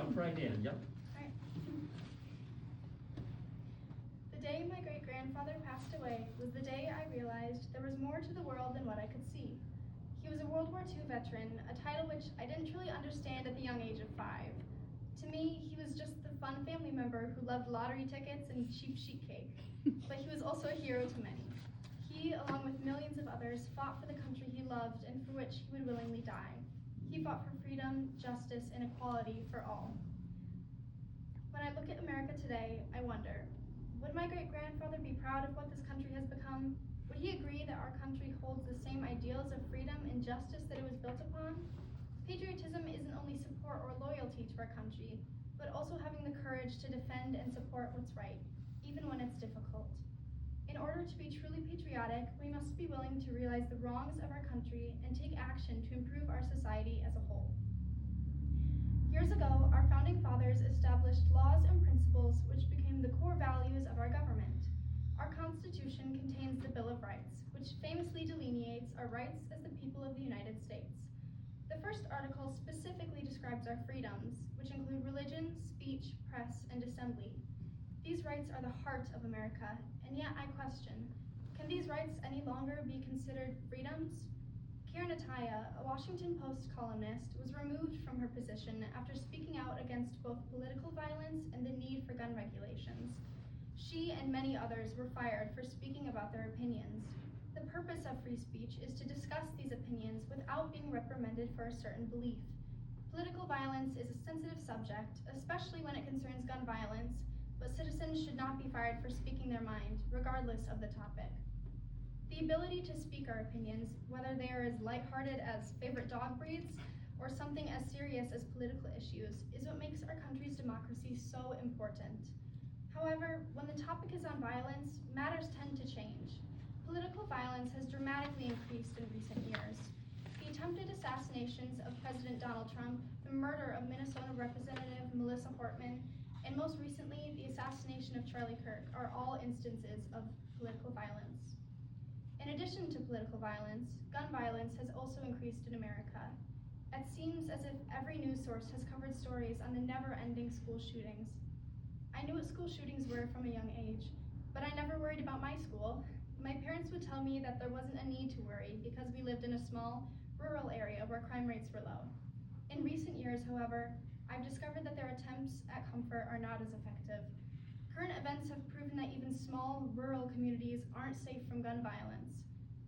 jump right in, yep. Alright. The day my great-grandfather passed away was the day I realized there was more to the world than what I could see. He was a World War II veteran, a title which I didn't truly understand at the young age of 5. To me, he was just the fun family member who loved lottery tickets and cheap sheet cake. But he was also a hero to many. He, along with millions of others, fought for the country he loved and for which he would willingly die. He fought for freedom, justice, and equality for all. When I look at America today, I wonder, would my great-grandfather be proud of what this country has become? Would he agree that our country holds the same ideals of freedom and justice that it was built upon? Patriotism isn't only support or loyalty to our country, but also having the courage to defend and support what's right, even when it's difficult. In order to be truly patriotic, we must be willing to realize the wrongs of our country and take action to improve our society as a whole. Years ago, our founding fathers established laws and principles which became the core values of our government. Our Constitution contains the Bill of Rights, which famously delineates our rights as the people of the United States. The first article specifically describes our freedoms, which include religion, speech, press, and assembly. These rights are the heart of America, and yet I question, can these rights any longer be considered freedoms? Karen Ataya, a Washington Post columnist, was removed from her position after speaking out against both political violence and the need for gun regulations. She and many others were fired for speaking about their opinions. The purpose of free speech is to discuss these opinions without being reprimanded for a certain belief. Political violence is a sensitive subject, especially when it concerns gun violence, but citizens should not be fired for speaking their mind, regardless of the topic. The ability to speak our opinions, whether they are as lighthearted as favorite dog breeds or something as serious as political issues, is what makes our country's democracy so important. However, when the topic is on violence, matters tend to change. Political violence has dramatically increased in recent years. The attempted assassinations of President Donald Trump, the murder of Minnesota Representative Melissa Hortman, and most recently, the assassination of Charlie Kirk are all instances of political violence. In addition to political violence, gun violence has also increased in America. It seems as if every news source has covered stories on the never-ending school shootings. I knew what school shootings were from a young age, but I never worried about my school. My parents would tell me that there wasn't a need to worry because we lived in a small, rural area where crime rates were low. In recent years, however, I've discovered that their attempts at comfort are not as effective. Current events have proven that even small, rural communities aren't safe from gun violence.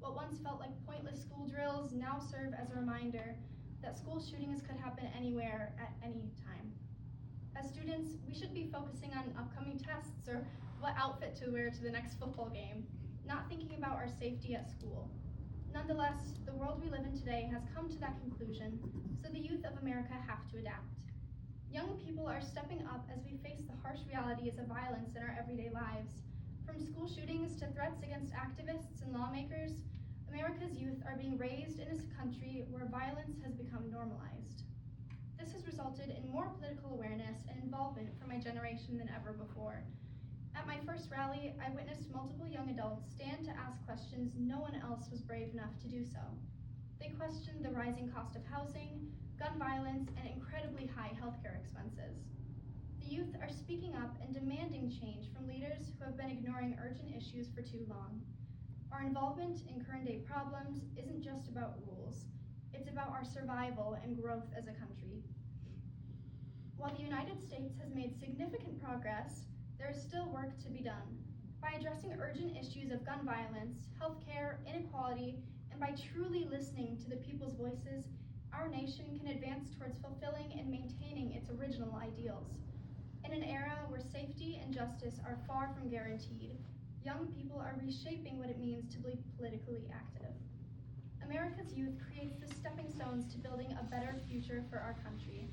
What once felt like pointless school drills now serve as a reminder that school shootings could happen anywhere at any time. As students, we should be focusing on upcoming tests or what outfit to wear to the next football game, not thinking about our safety at school. Nonetheless, the world we live in today has come to that conclusion, so the youth of America have to adapt. Young people are stepping up as we face the harsh realities of violence in our everyday lives. From school shootings to threats against activists and lawmakers, America's youth are being raised in a country where violence has become normalized. This has resulted in more political awareness and involvement for my generation than ever before. At my first rally, I witnessed multiple young adults stand to ask questions no one else was brave enough to do so. They questioned the rising cost of housing, gun violence, and incredibly high healthcare expenses. The youth are speaking up and demanding change from leaders who have been ignoring urgent issues for too long. Our involvement in current day problems isn't just about rules. It's about our survival and growth as a country. While the United States has made significant progress, there is still work to be done. By addressing urgent issues of gun violence, healthcare, inequality, and by truly listening to the people's voices, our nation can advance towards fulfilling and maintaining its original ideals. In an era where safety and justice are far from guaranteed, young people are reshaping what it means to be politically active. America's youth creates the stepping stones to building a better future for our country.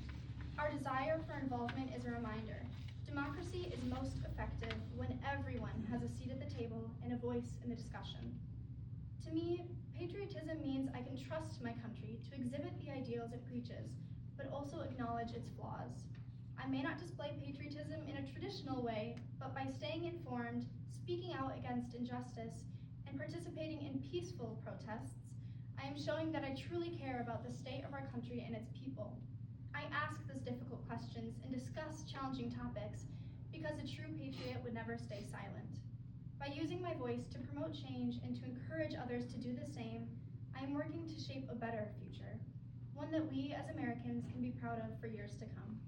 Our desire for involvement is a reminder. Democracy is most effective when everyone has a seat at the table and a voice in the discussion. To me, patriotism means I can trust my country to exhibit the ideals it preaches, but also acknowledge its flaws. I may not display patriotism in a traditional way, but by staying informed, speaking out against injustice, and participating in peaceful protests, I am showing that I truly care about the state of our country and its people. I ask those difficult questions and discuss challenging topics, because a true patriot would never stay silent. By using my voice to promote change and to encourage others to do the same, I am working to shape a better future, one that we as Americans can be proud of for years to come.